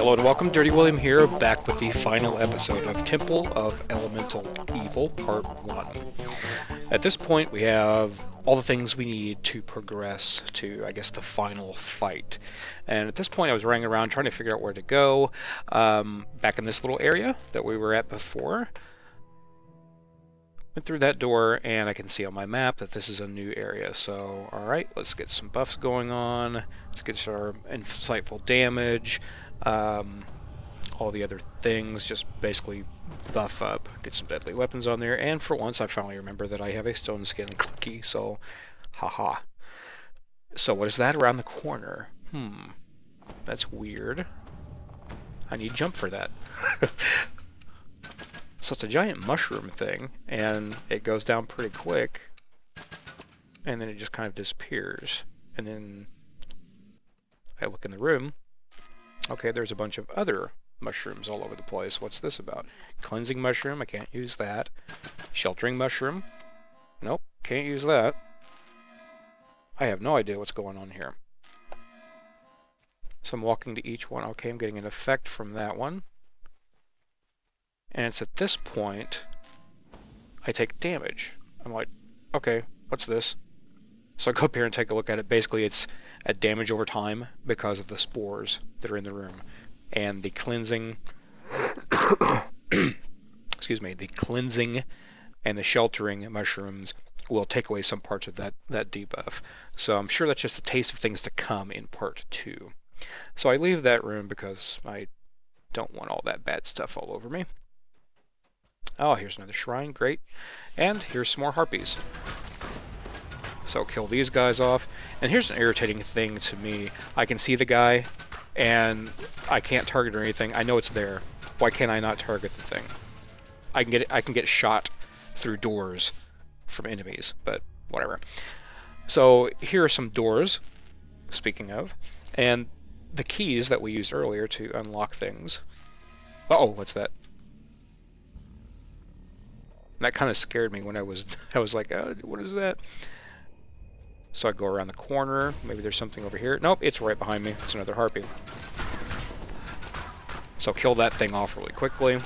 Hello and welcome, Dirty William here, back with the final episode of Temple of Elemental Evil, Part 1. At this point, we have all the things we need to progress to, I guess, the final fight. And at this point, I was running around trying to figure out where to go. Back in this little area that we were at before. Went through that door, and I can see on my map that this is a new area. So, alright, let's get some buffs going on. Let's get our insightful damage. All the other things, just basically buff up, get some deadly weapons on there, and for once I finally remember that I have a stone skin clicky, so haha. So what is that around the corner? That's weird. I need jump for that. So it's a giant mushroom thing, and it goes down pretty quick, and then it just kind of disappears. And then I look in the room. Okay, there's a bunch of other mushrooms all over the place. What's this about? Cleansing mushroom, I can't use that. Sheltering mushroom, nope, can't use that. I have no idea what's going on here. So I'm walking to each one. Okay, I'm getting an effect from that one. And it's at this point I take damage. I'm like, okay, what's this? So I go up here and take a look at it. Basically, it's a damage over time because of the spores that are in the room. And the cleansing, excuse me, the cleansing and the sheltering mushrooms will take away some parts of that debuff. So I'm sure that's just a taste of things to come in part 2. So I leave that room because I don't want all that bad stuff all over me. Oh, here's another shrine, great. And here's some more harpies. So kill these guys off. And here's an irritating thing to me. I can see the guy, and I can't target or anything. I know it's there. Why can't I not target the thing? I can get shot through doors from enemies, but whatever. So here are some doors, speaking of, and the keys that we used earlier to unlock things. Uh-oh, what's that? That kind of scared me when I was like, oh, what is that? So I go around the corner. Maybe there's something over here. Nope, it's right behind me. It's another harpy. So kill that thing off really quickly.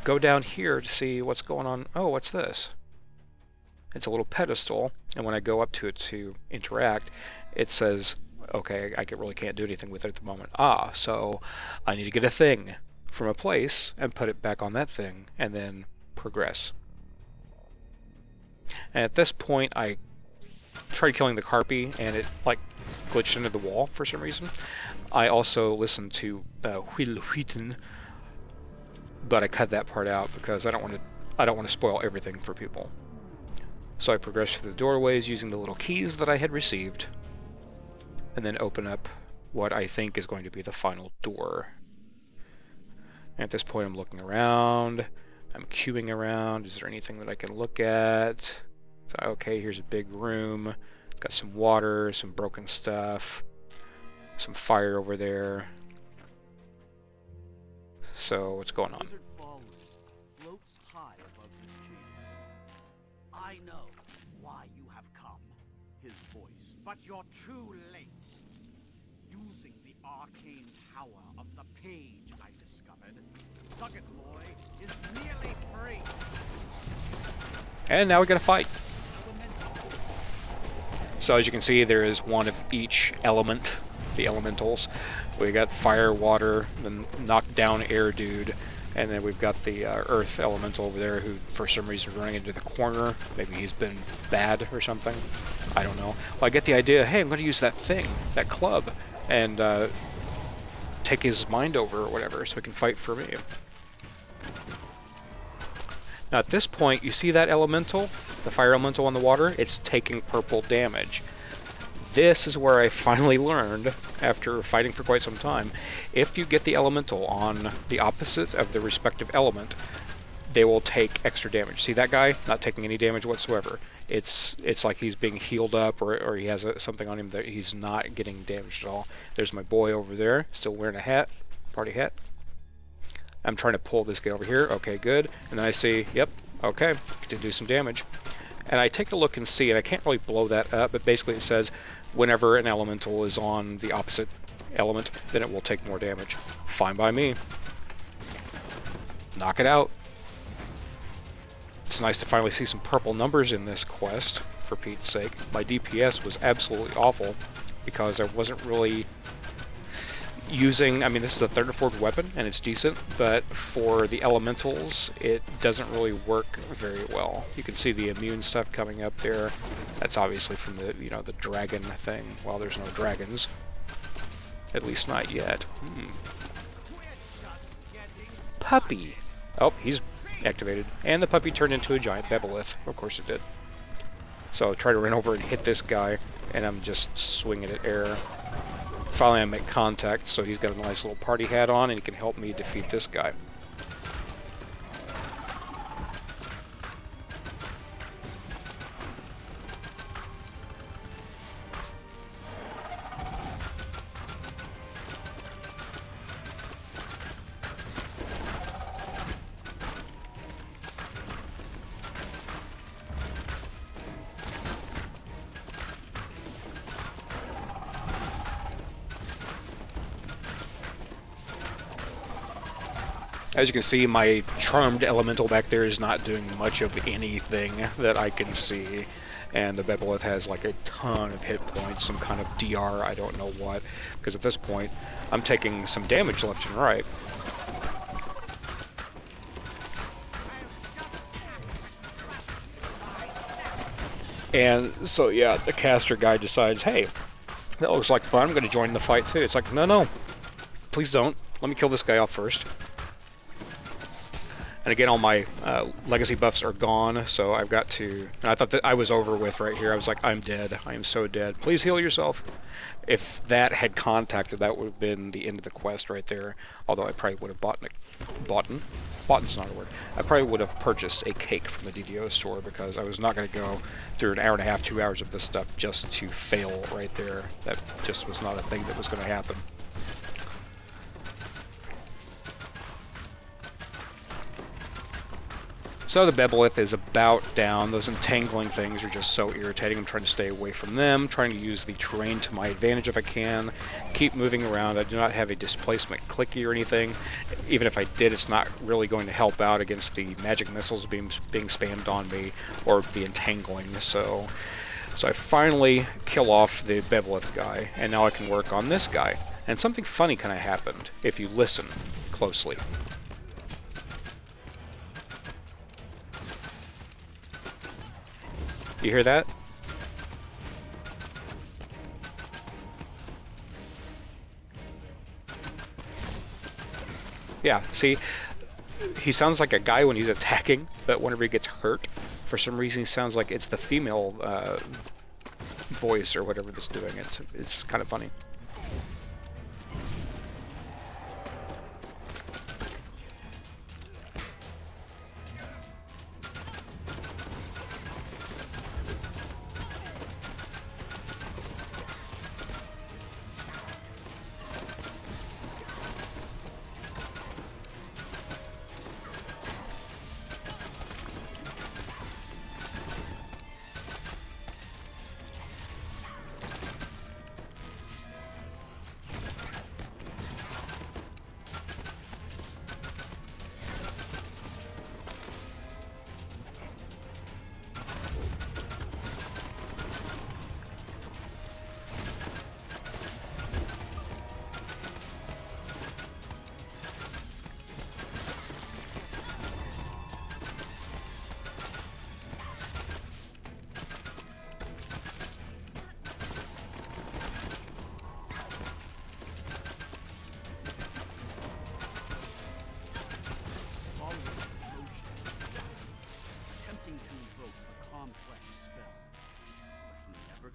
Go down here to see what's going on. Oh, what's this? It's a little pedestal, and when I go up to it to interact, it says, okay, I really can't do anything with it at the moment. So I need to get a thing from a place and put it back on that thing, and then progress. And at this point, I tried killing the harpy, and it like glitched into the wall for some reason. I also listened to Wheaton, but I cut that part out because I don't want to spoil everything for people. So I progressed through the doorways using the little keys that I had received, and then open up what I think is going to be the final door. And at this point, I'm looking around. I'm queuing around. Is there anything that I can look at? So, okay, here's a big room. Got some water, some broken stuff, some fire over there. So, what's going on? Floats high above this chamber. I know why you have come. His voice, but you're too late. Using the arcane power of the page I discovered, Sucket Boy is nearly free. And now we gotta fight. So as you can see, there is one of each element, the elementals. We got fire, water, the knockdown air dude, and then we've got the earth elemental over there who for some reason is running into the corner. Maybe he's been bad or something. I don't know. Well, I get the idea, hey, I'm going to use that thing, that club, and take his mind over or whatever so he can fight for me. Now at this point, you see that elemental, the fire elemental on the water? It's taking purple damage. This is where I finally learned, after fighting for quite some time, if you get the elemental on the opposite of the respective element, they will take extra damage. See that guy? Not taking any damage whatsoever. It's like he's being healed up, or he has something on him that he's not getting damaged at all. There's my boy over there, still wearing a hat, party hat. I'm trying to pull this guy over here. Okay, good. And then I see, yep, okay, did do some damage. And I take a look and see, and I can't really blow that up, but basically it says whenever an elemental is on the opposite element, then it will take more damage. Fine by me. Knock it out. It's nice to finally see some purple numbers in this quest, for Pete's sake. My DPS was absolutely awful because I wasn't really using, I mean, this is a Thunder Forge weapon and it's decent, but for the elementals it doesn't really work very well. You can see the immune stuff coming up there. That's obviously from the, you know, the dragon thing. Well, there's no dragons, at least not yet. Puppy. Oh, he's activated, and the puppy turned into a giant Bebelith. Of course it did. So try to run over and hit this guy, and I'm just swinging at air. Finally I make contact, so he's got a nice little party hat on, and he can help me defeat this guy. As you can see, my charmed elemental back there is not doing much of anything that I can see. And the Bebelith has like a ton of hit points, some kind of DR, I don't know what. Because at this point, I'm taking some damage left and right. And so yeah, the caster guy decides, hey, that looks like fun, I'm going to join the fight too. It's like, no, please don't. Let me kill this guy off first. And again, all my legacy buffs are gone, so I've got to... And I thought that I was over with right here. I was like, I'm dead. I am so dead. Please heal yourself. If that had contacted, that would have been the end of the quest right there. Although I probably would have boughten's not a word. I probably would have purchased a cake from the DDO store, because I was not going to go through an hour and a half, 2 hours of this stuff just to fail right there. That just was not a thing that was going to happen. So the Bebelith is about down. Those entangling things are just so irritating. I'm trying to stay away from them, trying to use the terrain to my advantage if I can. Keep moving around. I do not have a displacement clicky or anything. Even if I did, it's not really going to help out against the magic missiles being spammed on me, or the entangling. So I finally kill off the Bebelith guy, and now I can work on this guy. And something funny kind of happened if you listen closely. You hear that? Yeah, see, he sounds like a guy when he's attacking, but whenever he gets hurt, for some reason he sounds like it's the female voice or whatever that's doing it. It's kind of funny.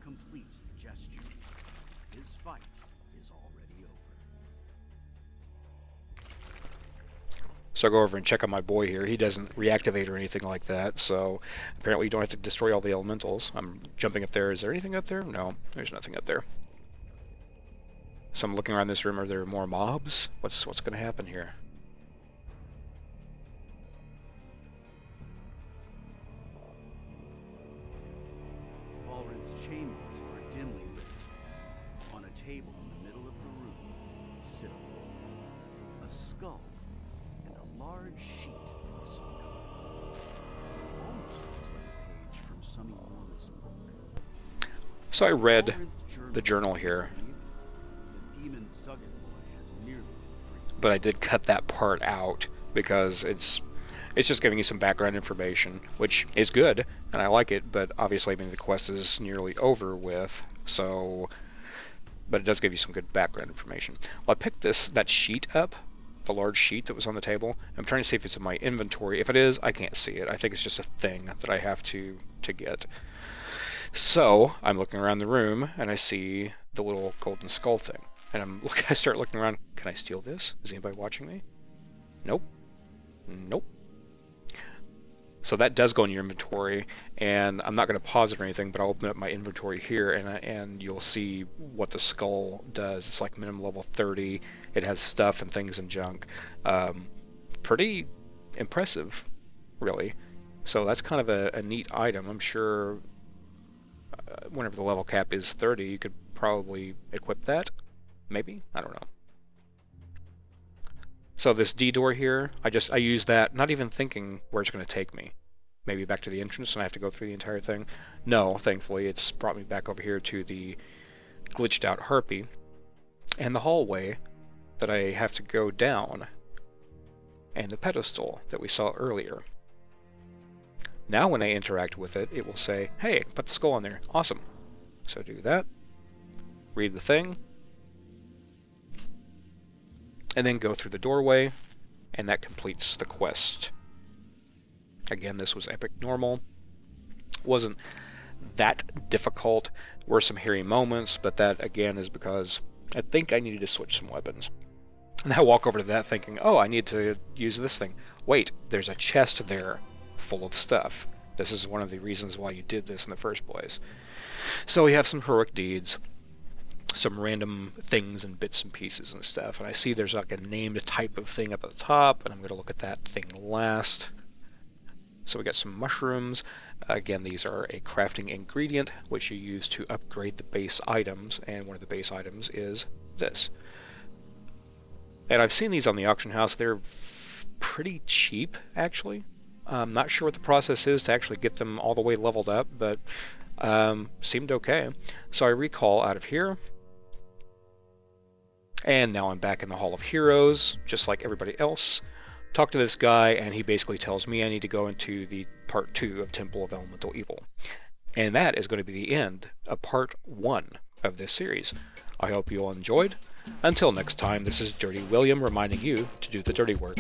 Completes the gesture. His fight is already over. So I go over and check on my boy here. He doesn't reactivate or anything like that, so apparently you don't have to destroy all the elementals. I'm jumping up there. Is there anything up there? No, there's nothing up there. So I'm looking around this room. Are there more mobs? What's going to happen here? Chambers are dimly lit. On a table in the middle of the room large sheet of some kind. It almost looks like a page from some enormous book. So I read Walrinth's the journal here, the demon Zugget boy has nearly been freed. but I did cut that part out because it's just giving you some background information, which is good, and I like it, but obviously, I mean, the quest is nearly over with, so, but it does give you some good background information. Well, I picked that sheet up, the large sheet that was on the table. I'm trying to see if it's in my inventory. If it is, I can't see it. I think it's just a thing that I have to get. So I'm looking around the room, and I see the little golden skull thing. And I start looking around. Can I steal this? Is anybody watching me? Nope. Nope. So that does go in your inventory, and I'm not going to pause it or anything, but I'll open up my inventory here, and you'll see what the skull does. It's like minimum level 30. It has stuff and things and junk. Pretty impressive, really. So that's kind of a neat item. I'm sure whenever the level cap is 30, you could probably equip that. Maybe? I don't know. So this D door here, I use that, not even thinking where it's going to take me. Maybe back to the entrance and I have to go through the entire thing. No, thankfully, it's brought me back over here to the glitched out harpy and the hallway that I have to go down and the pedestal that we saw earlier. Now when I interact with it, it will say, hey, put the skull on there. Awesome. So do that. Read the thing. And then go through the doorway, and that completes the quest. Again, this was epic normal. Wasn't that difficult. Were some hairy moments, but that again is because I think I needed to switch some weapons. And I walk over to that thinking, oh, I need to use this thing. Wait, there's a chest there full of stuff. This is one of the reasons why you did this in the first place. So we have some heroic deeds, some random things and bits and pieces and stuff. And I see there's like a named type of thing up at the top, and I'm going to look at that thing last. So we got some mushrooms. Again, these are a crafting ingredient, which you use to upgrade the base items, and one of the base items is this. And I've seen these on the auction house. They're pretty cheap, actually. I'm not sure what the process is to actually get them all the way leveled up, but seemed okay. So I recall out of here. And now I'm back in the Hall of Heroes, just like everybody else. Talk to this guy, and he basically tells me I need to go into the part 2 of Temple of Elemental Evil. And that is going to be the end of part 1 of this series. I hope you all enjoyed. Until next time, this is Dirty William reminding you to do the dirty work.